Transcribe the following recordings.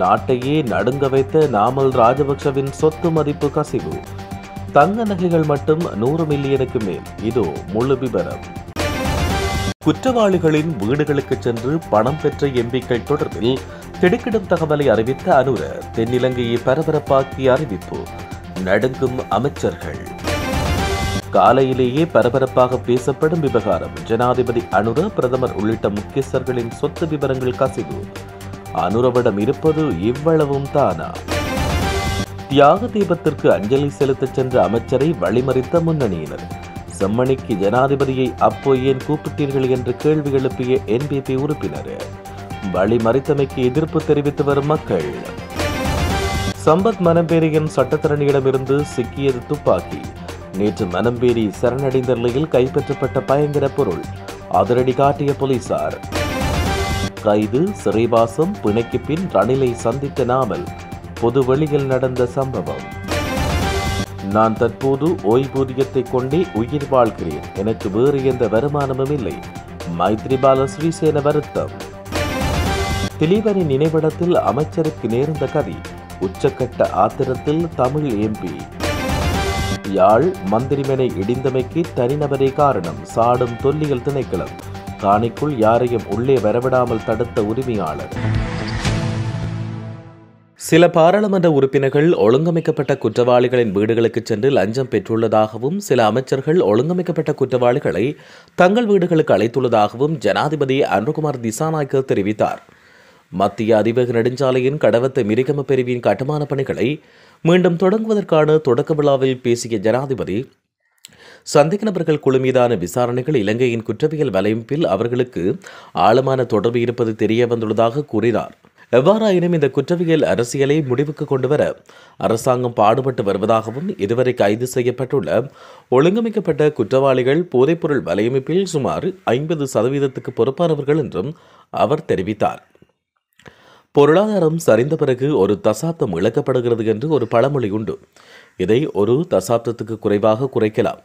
நாட்டையே நடுங்க வைத்த நாமல் ராஜபக்சவின் சொத்து மதிப்பு கசிவு. தங்க நகைகள் மட்டும் 100 மில்லியனுக்கு மேல். இதோ முழு விபரம். குற்றவாளிகளின் வீடுகளுக்கு சென்று பணம் பெற்ற எம்பிக்கள் தொடர்பில் திடுக்கிடும் தகவலை அறிவித்த அனுர தென்னிலங்கையை பரபரப்பாக்கிய அறிவிப்பு. நடுங்கும் அமைச்சர்கள். காலையிலேயே பரபரப்பாக பேசப்படும் விவகாரம். ஜனாதிபதி அனுர, பிரதமர் உள்ளிட்ட முக்கியஸ்தர்களின் சொத்து விவரங்கள் கசிவு. அனுரவிடம் இருப்பது இவ்வளவும் தானா? தியாக தீபத்திற்கு அஞ்சலி செலுத்த சென்ற அமைச்சரை வழிமறித்த முன்னணியினர். செம்மணிக்கு ஜனாதிபதியை அப்போ ஏன் கூப்பிட்டீர்கள் என்று கேள்வி எழுப்பிய என்பிபி உறுப்பினர். வழிமறித்தமைக்கு எதிர்ப்பு தெரிவித்து வரும் மக்கள். சம்பத் மனம்பேரியின் சட்டத்தரணியிடமிருந்து சிக்கியது துப்பாக்கி. நேற்று மனம்பேரி சரணடைந்த நிலையில் கைப்பற்றப்பட்ட பயங்கர பொருள். அதிரடி காட்டிய போலீசார். கைது, சிறைவாசம், பிணைக்கு பின் ரணிலை சந்தித்த நாமல். பொது வெளியில் நடந்த சம்பவம். நான் தற்போது ஓய்வூதியத்தை கொண்டே உயிர் வாழ்கிறேன். எனக்கு வேறு எந்த வருமானமும் இல்லை. மைத்ரிபால ஸ்ரீசேன வருத்தம். திலீபனின் நினைவிடத்தில் அமைச்சருக்கு நேர்ந்த கதி. உச்சக்கட்ட ஆத்திரத்தில் தமிழ் எம்பி. யாழ் மந்திரிமனை இடிந்தமைக்கு தனிநபரே காரணம். சாடும் தொல்லியல் திணைக்களம். காணிக்குள் யாரையும் உள்ளே வரவிடாமல் தடுத்த உரிமையாளர். சில பாராளுமன்ற உறுப்பினர்கள் ஒழுங்கமைக்கப்பட்ட குற்றவாளிகளின் வீடுகளுக்கு சென்று லஞ்சம் பெற்றுள்ளதாகவும், சில அமைச்சர்கள் ஒழுங்கமைக்கப்பட்ட குற்றவாளிகளை தங்கள் வீடுகளுக்கு அழைத்துள்ளதாகவும் ஜனாதிபதி அனுரகுமார் திசாநாயக்க தெரிவித்தார். மத்திய அதிவேக நெடுஞ்சாலையின் கடவத்தை மிரிகம பிரிவின் கட்டுமான பணிகளை மீண்டும் தொடங்குவதற்கான தொடக்க விழாவில் பேசிய ஜனாதிபதி, சந்தேக நபர்கள் குழு மீதான விசாரணைகள் இலங்கையின் குற்றவியல் வலையமைப்பில் அவர்களுக்கு ஆழமான தொடர்பு இருப்பது தெரிய வந்துள்ளதாக கூறினார். எவ்வாறாயினும் இந்த குற்றவியல் அரசியலை முடிவுக்கு கொண்டுவர அரசாங்கம் பாடுபட்டு வருவதாகவும், இதுவரை கைது செய்யப்பட்டுள்ள ஒழுங்கமைக்கப்பட்ட குற்றவாளிகள் போதைப்பொருள் வலையமைப்பில் சுமார் 50% பொறுப்பானவர்கள் என்றும் அவர் தெரிவித்தார். பொருளாதாரம் சரிந்த பிறகு ஒரு தசாப்தம் இழக்கப்படுகிறது என்று ஒரு பழமொழி உண்டு. இதை ஒரு தசாப்தத்துக்கு குறைவாக குறைக்கலாம்.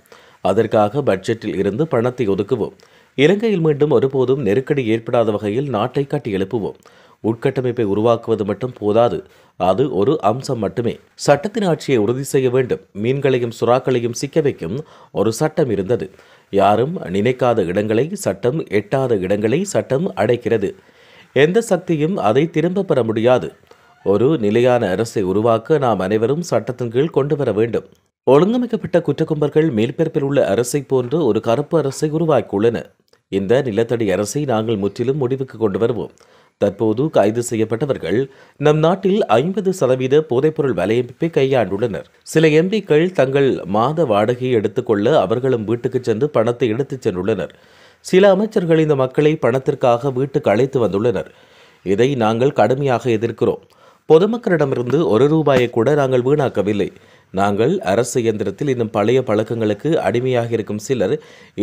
அதற்காக பட்ஜெட்டில் இருந்து பணத்தை ஒதுக்குவோம். இலங்கையில் மீண்டும் ஒருபோதும் நெருக்கடி ஏற்படாத வகையில் நாட்டை கட்டி எழுப்புவோம். உட்கட்டமைப்பை உருவாக்குவது மட்டும் போதாது, அது ஒரு அம்சம் மட்டுமே. சட்டத்தின் ஆட்சியை உறுதி செய்ய வேண்டும். மீன்களையும் சுறாக்களையும் சிக்க வைக்கும் ஒரு சட்டம் இருந்தது. யாரும் நினைக்காத இடங்களை சட்டம், எட்டாத இடங்களை சட்டம் அடைக்கிறது. எந்த சக்தியும் அதை திரும்ப பெற முடியாது. ஒரு நிலையான அரசை உருவாக்க நாம் அனைவரும் சட்டத்தின் கீழ் கொண்டு வர வேண்டும். ஒழுங்கமைக்கப்பட்ட குற்றக்கும்பர்கள் மேல்பரப்பில் உள்ள அரசை போன்று ஒரு கருப்பு அரசை உருவாக்கியுள்ளன. இந்த நிலத்தடி அரசை நாங்கள் முற்றிலும் முடிவுக்கு கொண்டு வருவோம். தற்போது கைது செய்யப்பட்டவர்கள் நம் நாட்டில் 50% போதைப்பொருள் வலையமைப்பை கையாண்டுள்ளனர். சில எம்பிக்கள் தங்கள் மாத வாடகையை எடுத்துக்கொள்ள அவர்களும் வீட்டுக்கு சென்று பணத்தை எடுத்துச் சென்றுள்ளனர். சில அமைச்சர்கள் இந்த மக்களை பணத்திற்காக வீட்டுக்கு அழைத்து வந்துள்ளனர். இதை நாங்கள் கடுமையாக எதிர்க்கிறோம். பொதுமக்களிடமிருந்து 1 ரூபாயை கூட நாங்கள் வீணாக்கவில்லை. நாங்கள் அரசு இயந்திரத்தில் இன்னும் பழைய பழக்கங்களுக்கு அடிமையாக இருக்கும் சிலர்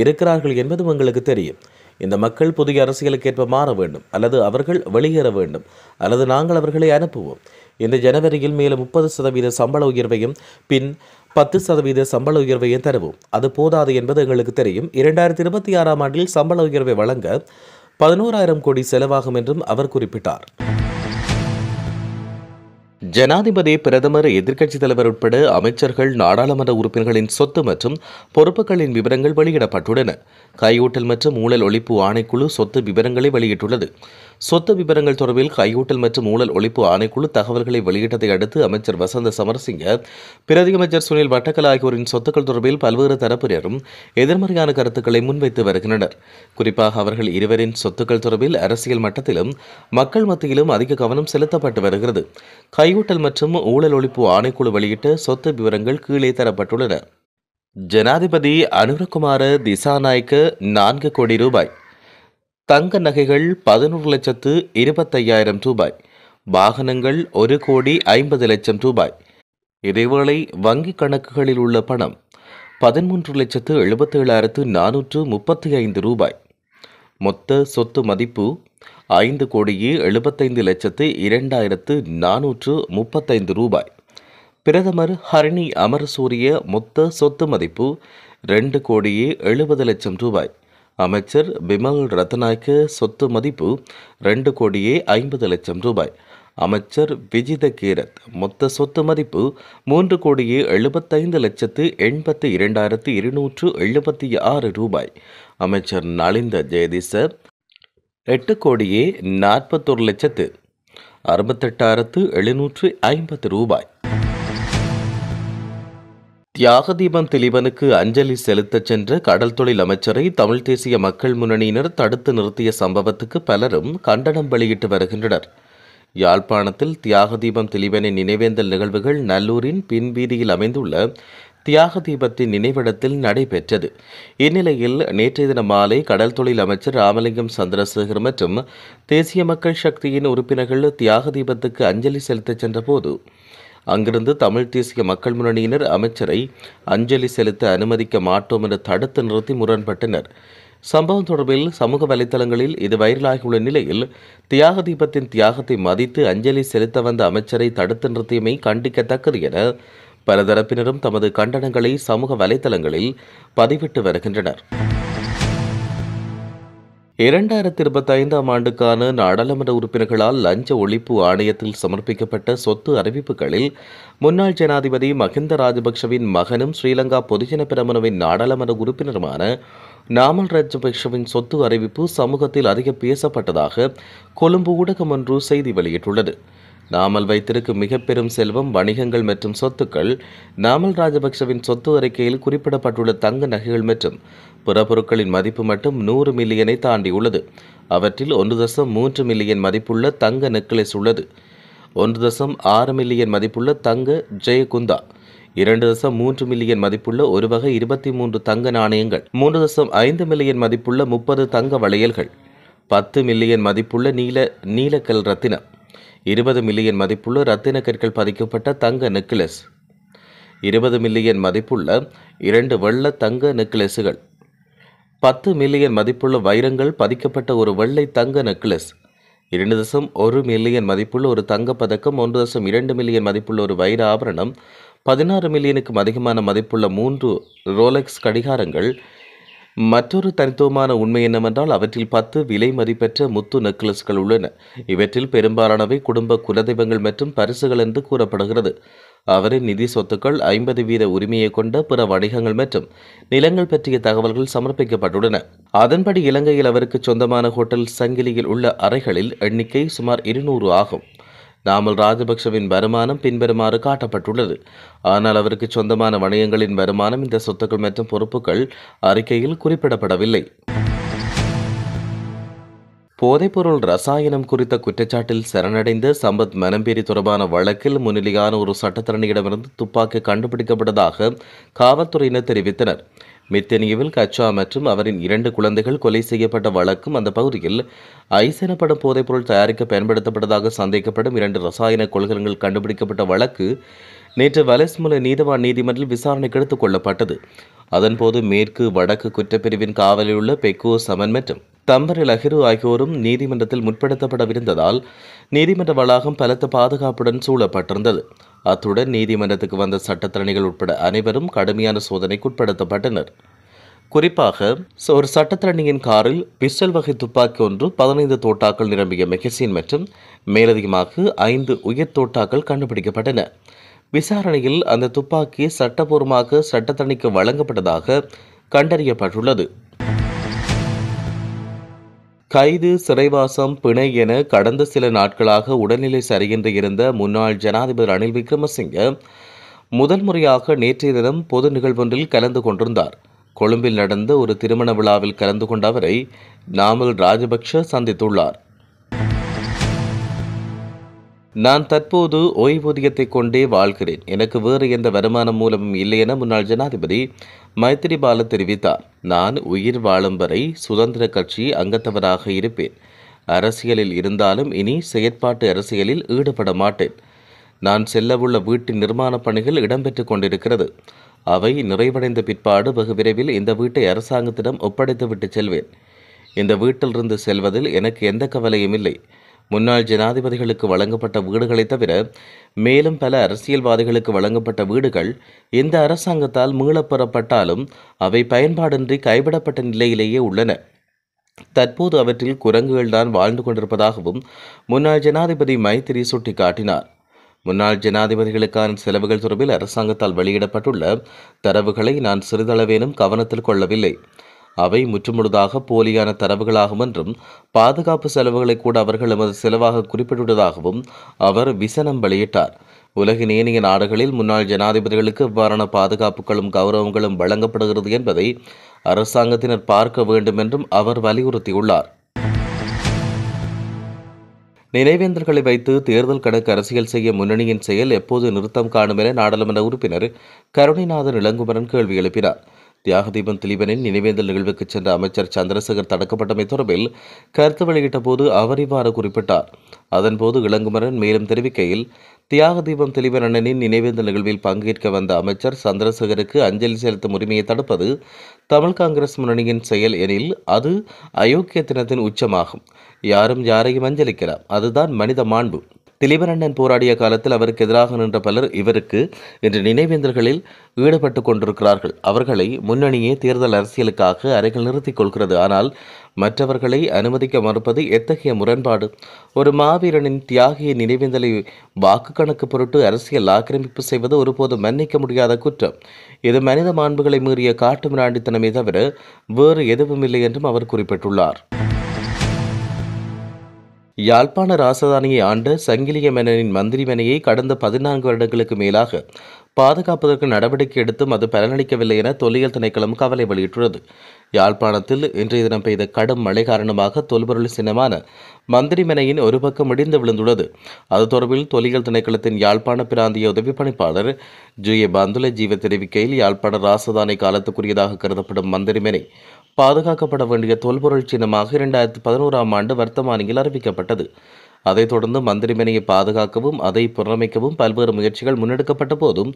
இருக்கிறார்கள் என்பதும் எங்களுக்கு தெரியும். இந்த மக்கள் புதிய அரசியலுக்கு ஏற்ப மாற வேண்டும், அல்லது அவர்கள் வெளியேற வேண்டும், அல்லது நாங்கள் அவர்களை அனுப்புவோம். இந்த ஜனவரியில் மேலும் 30% சம்பள உயர்வையும் பின் 10% சம்பள உயர்வையும் தருவோம். அது போதாது என்பது எங்களுக்கு தெரியும். 2026ஆம் ஆண்டில் சம்பள உயர்வை வழங்க 11,000 கோடி செலவாகும் என்றும் அவர் குறிப்பிட்டார். ஜனாதிபதி, பிரதமர், எதிர்க்கட்சித் தலைவர் உட்பட அமைச்சர்கள், நாடாளுமன்ற உறுப்பினர்களின் சொத்து மற்றும் பொறுப்புகளின் விவரங்கள் வெளியிடப்பட்டுள்ளன. கையூட்டல் மற்றும் ஊழல் ஒழிப்பு ஆணைக்குழு சொத்து விவரங்களை வெளியிட்டுள்ளது. சொத்து விவரங்கள் தொடர்பில் கையூட்டல் மற்றும் ஊழல் ஒழிப்பு ஆணைக்குழு தகவல்களை வெளியிட்டதை அடுத்து அமைச்சர் வசந்த சமரசிங்க, பிரதி அமைச்சர் சுனில் வட்டக்கல் ஆகியோரின் சொத்துக்கள் தொடர்பில் பல்வேறு தரப்பினரும் எதிர்மறையான கருத்துக்களை முன்வைத்து வருகின்றனர். குறிப்பாக அவர்கள் இருவரின் சொத்துக்கள் தொடர்பில் அரசியல் மட்டத்திலும் மக்கள் மத்தியிலும் அதிக கவனம் செலுத்தப்பட்டு வருகிறது. கையூட்டல் மற்றும் ஊழல் ஒழிப்பு ஆணைக்குழு வெளியிட்ட சொத்து விவரங்கள் கீழே தரப்பட்டுள்ளன. ஜனாதிபதி அனுரகுமார திசாநாயக்க 4 கோடி ரூபாய், தங்க நகைகள் 11,25,000 ரூபாய், வாகனங்கள் 1,50,00,000 ரூபாய். இதேவேளை வங்கிக் கணக்குகளில் உள்ள பணம் 13,77,435 ரூபாய். மொத்த சொத்து மதிப்பு 5,75,02,435 ரூபாய். பிரதமர் ஹரணி அமரசூரிய மொத்த சொத்து மதிப்பு 2,70,00,000 ரூபாய். அமைச்சர் பிமல் ரத்நாயக்க சொத்து மதிப்பு 2,50,00,000 ரூபாய். அமைச்சர் விஜித கேரத். மொத்த சொத்து மதிப்பு 3,75,82,276 ரூபாய். அமைச்சர் நலிந்த ஜெயதிச 8,41,68,750 ரூபாய். தியாகதீபம் திலீபனுக்கு அஞ்சலி செலுத்தச் சென்ற கடல் தொழில் அமைச்சரை தமிழ் தேசிய மக்கள் முன்னணியினர் தடுத்து நிறுத்திய சம்பவத்துக்கு பலரும் கண்டனம் வெளியிட்டு வருகின்றனர். யாழ்ப்பாணத்தில் தியாகதீபம் திலீபனின் நினைவேந்தல் நிகழ்வுகள் நல்லூரின் பின்வீதியில் அமைந்துள்ள தியாகதீபத்தின் நினைவிடத்தில் நடைபெற்றது. இந்நிலையில் நேற்றைய தினம் மாலை கடல் தொழில் அமைச்சர் ராமலிங்கம் சந்திரசேகர் மற்றும் தேசிய மக்கள் சக்தியின் உறுப்பினர்கள் தியாகதீபத்துக்கு அஞ்சலி செலுத்தச் சென்றபோது அங்கிருந்து தமிழ் தேசிய மக்கள் முன்னணியினர் அமைச்சரை அஞ்சலி செலுத்த அனுமதிக்க மாட்டோம் என்று தடுத்து நிறுத்தி முரண்பட்டனர். சம்பவம் தொடர்பில் சமூக வலைதளங்களில் இது வைரலாகியுள்ள நிலையில் தியாகதீபத்தின் தியாகத்தை மதித்து அஞ்சலி செலுத்த வந்த அமைச்சரை தடுத்து நிறுத்தியமை கண்டிக்கத்தக்கது என பல தரப்பினரும் தமது கண்டனங்களை சமூக வலைதளங்களில் பதிவிட்டு வருகின்றனர். 2025 ஆண்டுக்கான நாடாளுமன்ற உறுப்பினர்களால் லஞ்ச ஒழிப்பு ஆணையத்தில் சமர்ப்பிக்கப்பட்ட சொத்து அறிவிப்புகளில் முன்னாள் ஜனாதிபதி மஹிந்த ராஜபக்ஷவின் மகனும் ஸ்ரீலங்கா பொதுஜன பெரமுனவின் நாடாளுமன்ற உறுப்பினருமான நாமல் ராஜபக்ஷவின் சொத்து அறிவிப்பு சமூகத்தில் அதிக பேசப்பட்டதாக கொழும்பு ஊடகம் ஒன்று செய்தி வெளியிட்டுள்ளது. நாமல் வைத்திருக்கும் மிக பெரும் செல்வம், வணிகங்கள் மற்றும் சொத்துக்கள். நாமல் ராஜபக்ஷவின் சொத்து அறிக்கையில் குறிப்பிடப்பட்டுள்ள தங்க நகைகள் மற்றும் பிற பொருட்களின் மதிப்பு மட்டும் 100 மில்லியனை தாண்டியுள்ளது. அவற்றில் 1.3 மில்லியன் மதிப்புள்ள தங்க நெக்லஸ் உள்ளது. 1.6 மில்லியன் மதிப்புள்ள தங்க ஜெயகுந்தா, 2.3 மில்லியன் மதிப்புள்ள ஒரு வகை 23 தங்க நாணயங்கள், 3.5 மில்லியன் மதிப்புள்ள 30 தங்க வளையல்கள், 10 மில்லியன் மதிப்புள்ள நீலக்கல் ரத்தினம், 20 மில்லியன் மதிப்புள்ள ரத்தின கற்கள் பதிக்கப்பட்ட தங்க நெக்லஸ், 20 மில்லியன் மதிப்புள்ள 2 வெள்ள தங்க நெக்லஸுகள், 10 மில்லியன் மதிப்புள்ள வைரங்கள் பதிக்கப்பட்ட ஒரு வெள்ளை தங்க நெக்லஸ், 2.1 மில்லியன் மதிப்புள்ள ஒரு தங்கப்பதக்கம், 1.2 மில்லியன் மதிப்புள்ள ஒரு வைர ஆபரணம், 16 மில்லியனுக்கும் அதிகமான மதிப்புள்ள 3 ரோலெக்ஸ் கடிகாரங்கள். மற்றொரு தனித்துவமான உண்மை என்னவென்றால் அவற்றில் 10 விலை மதிப்பெற்ற முத்து நெக்லஸ்கள் உள்ளன. இவற்றில் பெரும்பாலானவை குடும்ப குலதெய்வங்கள் மற்றும் பரிசுகள் என்று கூறப்படுகிறது. அவரின் நிதி சொத்துக்கள் 50% உரிமையை கொண்ட பிற வணிகங்கள் மற்றும் நிலங்கள் பற்றிய தகவல்கள் சமர்ப்பிக்கப்பட்டுள்ளன. அதன்படி இலங்கையில் அவருக்கு சொந்தமான ஹோட்டல் சங்கிலியில் உள்ள அறைகளில் எண்ணிக்கை சுமார் 200 ஆகும். நாமல் ராஜபக்ஷவின் வருமானம் பின்வருமாறு காட்டப்பட்டுள்ளது. ஆனால் அவருக்கு சொந்தமான வணிகங்களின் வருமானம், இந்த சொத்துக்கள் மற்றும் பொறுப்புகள் அறிக்கையில் குறிப்பிடப்படவில்லை. போதைப்பொருள் ரசாயனம் குறித்த குற்றச்சாட்டில் சரணடைந்த சம்பத் மனம்பேரி தொடர்பான வழக்கில் முன்னிலையான ஒரு சட்டத்தரணியிடமிருந்து துப்பாக்கி கண்டுபிடிக்கப்பட்டதாக காவல்துறையினர் தெரிவித்தனர். மித்தனியவில் கச்சா மற்றும் அவரின் 2 குழந்தைகள் கொலை செய்யப்பட்ட வழக்கும் அந்த பகுதியில் ஐஸ் எனப்படும் போதைப்பொருள் தயாரிக்க பயன்படுத்தப்பட்டதாக சந்தேகப்படும் 2 ரசாயன கொள்கலன்கள் கண்டுபிடிக்கப்பட்ட வழக்கு நேற்று வலஸ்முல நீதவான் நீதிமன்றில் விசாரணைக்கு எடுத்துக் கொள்ளப்பட்டது. அதன்போது மேற்கு வடக்கு குற்றப்பிரிவின் காவலில் உள்ள பெக்கோ சமன் மற்றும் தம்பரி லஹிரு ஆகியோரும் நீதிமன்றத்தில் முற்படுத்தப்படவிருந்ததால் நீதிமன்ற வளாகம் பலத்த பாதுகாப்புடன் சூழப்பட்டிருந்தது. அத்துடன் நீதிமன்றத்துக்கு வந்த சட்டத்தரணிகள் உட்பட அனைவரும் கடுமையான சோதனைக்கு உட்படுத்தப்பட்டனர். குறிப்பாக ஒரு சட்டத்தரணியின் காரில் பிஸ்டல் வகை துப்பாக்கி ஒன்று, 15 தோட்டாக்கள் நிரம்பிய மெகசின் மற்றும் மேலதிகமாக 5 உயர் தோட்டாக்கள் கண்டுபிடிக்கப்பட்டன. விசாரணையில் அந்த துப்பாக்கி சட்டபூர்வமாக சட்டத்தரணிக்கு வழங்கப்பட்டதாக கண்டறியப்பட்டுள்ளது. கைது, சிறைவாசம், பிணை என கடந்த சில நாட்களாக உடல்நிலை சரியின்றி இருந்த முன்னாள் ஜனாதிபதி ரணில் விக்ரமசிங்க முதல் முறையாக நேற்றைய தினம் பொது நிகழ்வொன்றில் கலந்து கொண்டிருந்தார். கொழும்பில் நடந்த ஒரு திருமண விழாவில் கலந்து கொண்ட அவரை நாமல் ராஜபக்ஷ சந்தித்துள்ளார். நான் தற்போது ஓய்வூதியத்தை கொண்டே வாழ்கிறேன். எனக்கு வேறு எந்த வருமான மூலமும் இல்லை என முன்னாள் ஜனாதிபதி மைத்திரிபால தெரிவித்தார். நான் உயிர் வாழும் வரை சுதந்திர கட்சி அங்கத்தவராக இருப்பேன். அரசியலில் இருந்தாலும் இனி செயற்பாட்டு அரசியலில் ஈடுபட மாட்டேன். நான் செல்லவுள்ள வீட்டின் நிர்மாண பணிகள் இடம்பெற்றுக் கொண்டிருக்கிறது. அவை நிறைவடைந்த பிற்பாடு வெகு விரைவில் இந்த வீட்டை அரசாங்கத்திடம் ஒப்படைத்துவிட்டு செல்வேன். இந்த வீட்டிலிருந்து செல்வதில் எனக்கு எந்த கவலையும் இல்லை. முன்னாள் ஜனாதிபதிகளுக்கு வழங்கப்பட்ட வீடுகளை தவிர மேலும் பல அரசியல்வாதிகளுக்கு வழங்கப்பட்ட வீடுகள் இந்த அரசாங்கத்தால் மீளப்பெறப்பட்டாலும் அவை பயன்பாடின்றி கைவிடப்பட்ட நிலையிலேயே உள்ளன. தற்போது அவற்றில் குரங்குகள்தான் வாழ்ந்து கொண்டிருப்பதாகவும் முன்னாள் ஜனாதிபதி மைத்திரி சுட்டிக்காட்டினார். முன்னாள் ஜனாதிபதிகளுக்கான செலவுகள் தொடர்பில் அரசாங்கத்தால் வெளியிடப்பட்டுள்ள தரவுகளை நான் சிறிதளவேனும் கவனத்தில் கொள்ளவில்லை. அவை முற்றுமுழுதாக போலியான தரவுகளாகும் என்றும் பாதுகாப்பு செலவுகளை கூட அவர்கள் எமது செலவாக குறிப்பிட்டுள்ளதாகவும் அவர் விசனம் வெளியிட்டார். உலகின் ஏனைய நாடுகளில் முன்னாள் ஜனாதிபதிகளுக்கு இவ்வாறான பாதுகாப்புகளும் கௌரவங்களும் வழங்கப்படுகிறது என்பதை அரசாங்கத்தினர் பார்க்க வேண்டும் என்றும் அவர் வலியுறுத்தியுள்ளார். நினைவேந்தல்களை வைத்து தேர்தல் கணக்கு அரசியல் செய்ய முன்னணியின் செயல் எப்போது நிறுத்தம் காணும் என நாடாளுமன்ற உறுப்பினர் கருணைநாதன் இளங்குமரன் கேள்வி எழுப்பினார். தியாகதீபம் திலீபனின் நினைவேந்தல் நிகழ்வுக்கு சென்ற அமைச்சர் சந்திரசேகர் தடுக்கப்பட்டமை தொடர்பில் கருத்து வெளியிட்ட போது அவர் இவ்வாறு குறிப்பிட்டார். அதன்போது இளங்குமரன் மேலும் தெரிவிக்கையில், தியாகதீபம் திலீபன் அண்ணனின் நினைவேந்தல் நிகழ்வில் பங்கேற்க வந்த அமைச்சர் சந்திரசேகருக்கு அஞ்சலி செலுத்தும் உரிமையை தடுப்பது தமிழ் காங்கிரஸ் முன்னணியின் செயல் எனில் அது அயோக்கியத்தனத்தின் உச்சமாகும். யாரும் யாரையும் அஞ்சலிக்கலாம். அதுதான் மனித மாண்பு. திலீபன் அண்ணன் போராடிய காலத்தில் அவருக்கு எதிராக நின்ற பலர் இவருக்கு இன்று நினைவேந்தல்களில் ஈடுபட்டுக் கொண்டிருக்கிறார்கள். அவர்களை முன்னணியே தேர்தல் அரசியலுக்காக அருகில் நிறுத்திக் கொள்கிறது. ஆனால் மற்றவர்களை அனுமதிக்க மறுப்பது எத்தகைய முரண்பாடு! ஒரு மாவீரனின் தியாகிய நினைவேந்தலை வாக்கு கணக்கு பொருட்டு அரசியல் ஆக்கிரமிப்பு செய்வது ஒருபோது மன்னிக்க முடியாத குற்றம். இது மனித மாண்புகளை மீறிய காட்டு மிராண்டித்தனமே தவிர வேறு எதுவும் இல்லை என்றும் அவர் குறிப்பிட்டுள்ளார். யாழ்ப்பாண ராசதானியை ஆண்ட சங்கிலிய மன்னனின் மந்திரி மனையை கடந்த 14 வருடங்களுக்கு மேலாக பாதுகாப்பதற்கு நடவடிக்கை எடுத்தும் அது பலனளிக்கவில்லை என தொல்லியல் திணைக்களம் கவலை வெளியிட்டுள்ளது. யாழ்ப்பாணத்தில் இன்றைய தினம் பெய்த கடும் மழை காரணமாக தொல்பொருள் சின்னமான மந்திரி மனையின் ஒரு பக்கம் இடிந்து விழுந்துள்ளது. அது தொடர்பில் தொல்லியல் திணைக்களத்தின் யாழ்ப்பாண பிராந்திய உதவி பணிப்பாளர் ஜூஏ பந்துல ஜீவ தெரிவிக்கையில், யாழ்ப்பாண ராசதானி காலத்துக்குரியதாக கருதப்படும் மந்திரி மனை பாதுகாக்கப்பட வேண்டிய தொல்பொருள் சின்னமாக 2011ஆம் ஆண்டு வர்த்தமானியில் அறிவிக்கப்பட்டது. அதைத் தொடர்ந்து மந்திரிமனையை பாதுகாக்கவும் அதை புனரமைக்கவும் பல்வேறு முயற்சிகள் முன்னெடுக்கப்பட்ட போதும்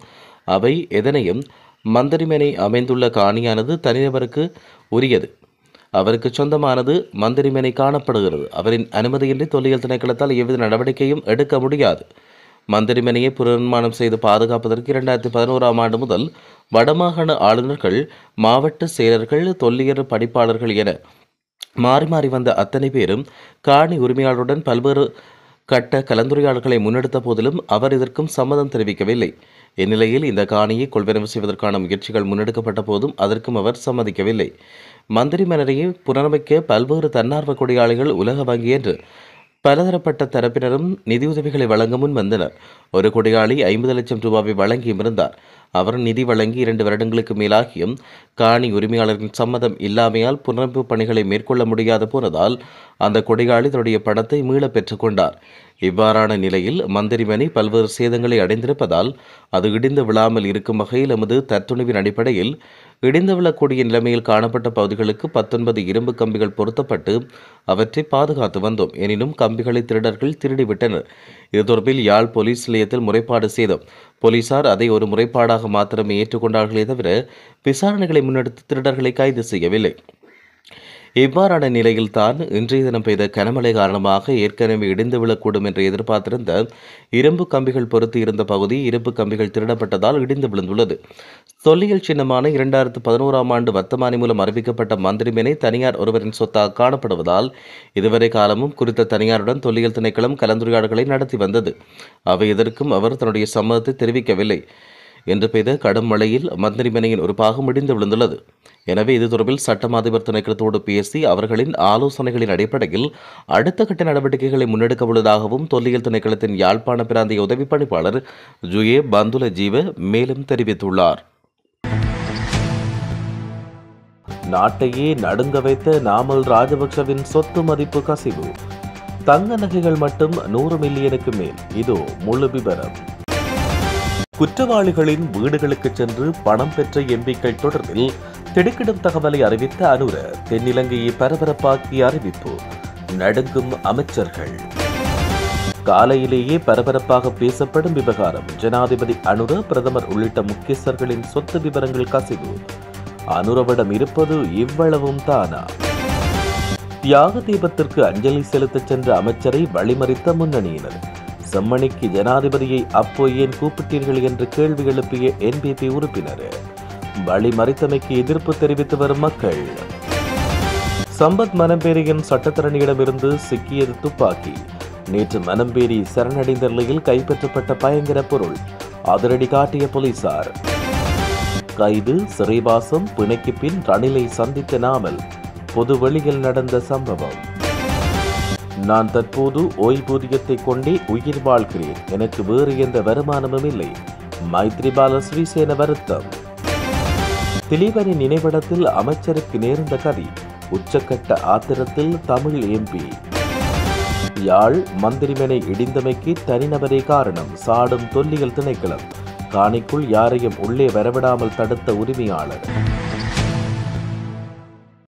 அவை எதனையும் மந்திரிமனை அமைந்துள்ள காணியானது தனிநபருக்கு உரியது, அவருக்கு சொந்தமானது மந்திரிமனை காணப்படுகிறது. அவரின் அனுமதியின்றி தொல்லியல் திணைக்களத்தால் எவ்வித நடவடிக்கையும் எடுக்க முடியாது. மந்திரிமனையை புனர்நிர்மாணம் செய்து பாதுகாப்பதற்கு 2011ஆம் ஆண்டு முதல் வடமாகாண ஆளுநர்கள், மாவட்ட செயலர்கள், தொல்லியல் படிப்பாளர்கள் என மாறி மாறி வந்த அத்தனை பேரும் காணி உரிமையாளருடன் பல்வேறு கட்ட கலந்துரையாடல்களை முன்னெடுத்த போதிலும் அவர் இதற்கும் சம்மதம் தெரிவிக்கவில்லை. இந்நிலையில் இந்த காணியை கொள்வனவு செய்வதற்கான முயற்சிகள் முன்னெடுக்கப்பட்ட போதும் அதற்கும் அவர் சம்மதிக்கவில்லை. மந்திரி மன்னரையை புனரமைக்க பல்வேறு தன்னார்வ கொடியாளிகள், உலக வங்கி என்று பலதரப்பட்ட தரப்பினரும் நிதியுதவிகளை வழங்க முன் வந்தனர். ஒரு கொடியாளி 50 லட்சம் ரூபாவை வழங்கியும் இருந்தார். அவர் நிதி வழங்கி 2 வருடங்களுக்கு மேலாகியும் காணி உரிமையாளரின் சம்மதம் இல்லாமையால் புனரமைப்பு பணிகளை மேற்கொள்ள முடியாது போனதால் அந்த கொடியாளி தன்னுடைய பணத்தை மீள பெற்றுக் கொண்டார். இவ்வாறான நிலையில் மந்திரிமனை பல்வேறு சேதங்களை அடைந்திருப்பதால் அது இடிந்து விழாமல் இருக்கும் வகையில் எமது தற்துணிவின் அடிப்படையில் இடிந்து விழக்கூடிய நிலைமையில் காணப்பட்ட பகுதிகளுக்கு 19 இரும்பு கம்பிகள் பொருத்தப்பட்டு அவற்றை பாதுகாத்து வந்தோம். எனினும் கம்பிகளை திருடர்கள் திருடிவிட்டனர். இது தொடர்பில் யாழ் போலீஸ் நிலையத்தில் முறைப்பாடு செய்தோம். போலீசார் அதை ஒரு முறைப்பாடாக மாத்திரமே ஏற்றுக்கொண்டார்களே தவிர விசாரணைகளை முன்னெடுத்து திருடர்களை கைது செய்யவில்லை. இவ்வாறான நிலையில் தான் இன்றைய தினம் பெய்த கனமழை காரணமாக ஏற்கனவே இடிந்து விழக்கூடும் என்று எதிர்பார்த்திருந்த இரும்பு கம்பிகள் பொருத்தி இருந்த பகுதி இரும்பு கம்பிகள் திருடப்பட்டதால் இடிந்து விழுந்துள்ளது. தொல்லியல் சின்னமான 2011ஆம் ஆண்டு வர்த்தமானி மூலம் அறிவிக்கப்பட்ட மந்திரிமனை தனியார் ஒருவரின் சொத்தாக காணப்படுவதால் இதுவரை காலமும் குறித்த தனியாருடன் தொல்லியல் திணைக்களம் கலந்துரையாடல்களை நடத்தி வந்தது. அவை எதற்கும் அவர் தன்னுடைய சம்மதத்தை தெரிவிக்கவில்லை. இன்று பெய்த கடும் மழையில் மந்திரிமனையின் ஒரு பாகம் இடிந்து விழுந்துள்ளது. எனவே இது தொடர்பில் சட்டம் அதிபர் திணைக்களத்தோடு பேசி அவர்களின் ஆலோசனைகளின் அடிப்படையில் அடுத்த கட்ட நடவடிக்கைகளை முன்னெடுக்க உள்ளதாகவும் தொல்லியல் திணைக்களத்தின் யாழ்ப்பாண பிராந்திய உதவி பணிப்பாளர் ஜூஏ பந்துல ஜீவ மேலும் தெரிவித்துள்ளார். நாட்டையே நடுங்க வைத்த நாமல் ராஜபக்சவின் சொத்து மதிப்பு கசிவு. தங்க நகைகள் மட்டும் 100 மில்லியனுக்கு மேல். இதோ முழு விபரம். குற்றவாளிகளின் வீடுகளுக்கு சென்று பணம் பெற்ற எம்பிக்கள் தொடர்பில் திடுக்கிடும் தகவலை அறிவித்த அனுர தென்னிலங்கையை பரபரப்பாக்கிய அறிவிப்பு. நடுங்கும் அமைச்சர்கள். காலையிலேயே பரபரப்பாக பேசப்படும் விவகாரம். ஜனாதிபதி அனுர, பிரதமர் உள்ளிட்ட முக்கியஸ்தர்களின் சொத்து விவரங்கள் கசிவு. அனுரவிடம் இருப்பது இவ்வளவும் தானா? தியாக தீபத்திற்கு அஞ்சலி செலுத்த சென்ற அமைச்சரை வழிமறித்த முன்னணியினர். செம்மணிக்கு ஜனாதிபதியை அப்போ ஏன் கூப்பிட்டீர்கள் என்று கேள்வி எழுப்பிய என்பிபி உறுப்பினர். வழிமறித்தமைக்கு எதிர்ப்பு தெரிவித்து வரும் மக்கள். சம்பத் மனம்பேரியின் சட்டத்தரணியிடமிருந்து சிக்கியது துப்பாக்கி. நேற்று மனம்பேரி சரணடைந்த நிலையில் கைப்பற்றப்பட்ட பயங்கர பொருள். அதிரடி காட்டிய போலீசார். கைது, சிறைவாசம், பிணைக்கு பின் ரணிலை சந்தித்த நாமல். பொது வெளியில் நடந்த சம்பவம். நான் தற்போது ஓய்வூதியத்தை கொண்டே உயிர் வாழ்கிறேன். எனக்கு வேறு எந்த வருமானமும் இல்லை. மைத்ரிபால சிறிசேன வருத்தம். திலீபனின் நினைவிடத்தில் அமைச்சருக்கு நேர்ந்த கதி. உச்சக்கட்ட ஆத்திரத்தில் தமிழ் எம்பி. யாழ் மந்திரிமனை இடிந்தமைக்கு தனிநபரே காரணம். சாடும் தொல்லியல் திணைக்களம். காணிக்குள் யாரையும் உள்ளே வரவிடாமல் தடுத்த உரிமையாளர்.